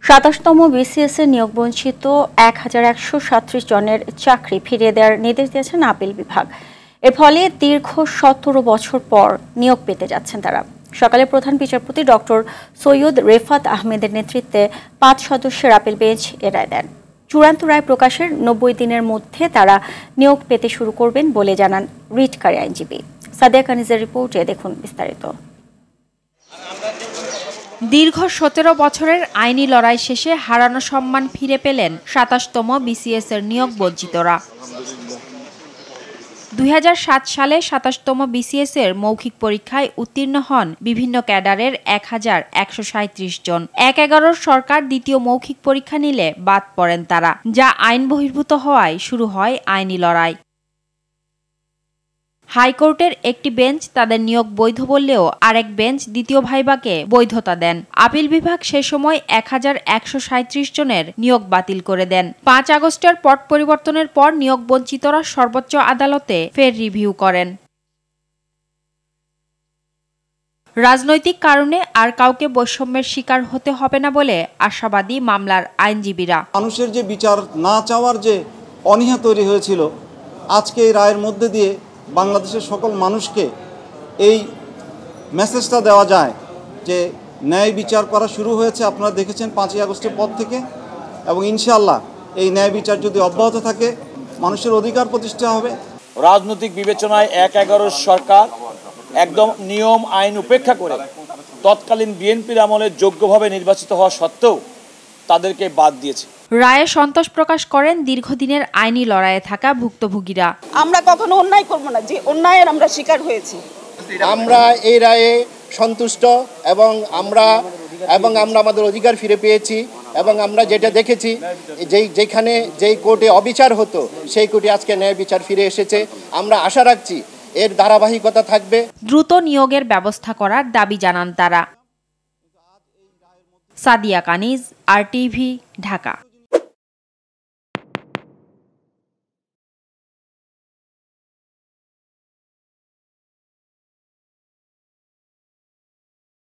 ২৭তম BCS এর নিয়োগবঞ্চিত ১,১৩৭ জনের চাকরি ফিরিয়ে দেওয়ার নির্দেশ দিয়েছেন আপিল বিভাগ। এর ফলে দীর্ঘ ১৭ বছর পর নিয়োগ পেতে যাচ্ছেন তারা। সকালে প্রধান বিচারপতি ডক্টর সৈয়দ রেফাত আহমেদের নেতৃত্বে ৫ সদস্যের আপিল বেঞ্চ এ রায় দেন। চূড়ান্ত রায় প্রকাশের ৯০ দিনের মধ্যে তারা নিয়োগ পেতে শুরু করবেন বলে জানান রিটকারী আইনজীবী। সাদিয়া কানিজের রিপোর্টে দেখুন বিস্তারিত। দীর্ঘ ১৭ বছরের আইনি লড়াই শেষে হারানো সম্মান ফিরে পেলেন ২৭তম বিসিএস এর নিয়োগ বঞ্চিতরা। ২০০৭ সালে ২৭তম বিসিএস এর মৌখিক পরীক্ষায় উত্তীর্ণ হন বিভিন্ন ক্যাডারের ১,১৩৭ জন। ১/১১ সরকার দ্বিতীয় মৌখিক পরীক্ষা নিলে বাদ পড়েন তারা, যা আইন বহির্ভূত হওয়ায় শুরু হয় আইনি লড়াই। হাইকোর্টের একটি বেঞ্চ তাদের নিয়োগ বৈধ বললেও আরেক বেঞ্চ দ্বিতীয় ভাইবাকে বৈধতা দেন। আপিল বিভাগ সে সময় ১,১৩৭ জনের নিয়োগ বাতিল করে দেন। ৫ আগস্টের পট পরিবর্তনের পর নিয়োগ বঞ্চিতরা সর্বোচ্চ আদালতে ফের রিভিউ করেন। রাজনৈতিক কারণে আর কাউকে বৈষম্যের শিকার হতে হবে না বলে আশাবাদী মামলার আইনজীবীরা। মানুষের যে বিচার না চাওয়ার যে অনীহা তৈরি হয়েছিল, আজকে এই রায়ের মধ্যে দিয়ে বাংলাদেশের সকল মানুষকে এই মেসেজটা দেওয়া যায় যে ন্যায় বিচার করা শুরু হয়েছে। আপনারা দেখেছেন ৫ই আগস্টের পর থেকে, এবং ইনশাআল্লাহ এই ন্যায় বিচার যদি অব্যাহত থাকে মানুষের অধিকার প্রতিষ্ঠা হবে। রাজনৈতিক বিবেচনায় ১/১১ সরকার একদম নিয়ম আইন উপেক্ষা করে তৎকালীন বিএনপির আমলে যোগ্যভাবে নির্বাচিত হওয়া সত্ত্বেও তাদেরকে বাদ দিয়েছে। রায়ে সন্তোষ প্রকাশ করেন দীর্ঘদিনের আইনি লড়াইয়ে থাকা ভুক্তভোগীরা। আমরা কখনো অন্যায় করব না, যে অন্যায়ের আমরা শিকার হয়েছি। আমরা এই রায়ে সন্তুষ্ট এবং আমরা আমাদের অধিকার ফিরে পেয়েছি, এবং আমরা যেটা দেখেছি যেখানে যেই কোর্টে অবিচার হতো সেই কোর্টে আজকে ন্যায় বিচার ফিরে এসেছে। আমরা আশা রাখছি এর ধারাবাহিকতা থাকবে। দ্রুত নিয়োগের ব্যবস্থা করার দাবি জানান তারা। সাদিয়া কানিজ, RTV, ঢাকা।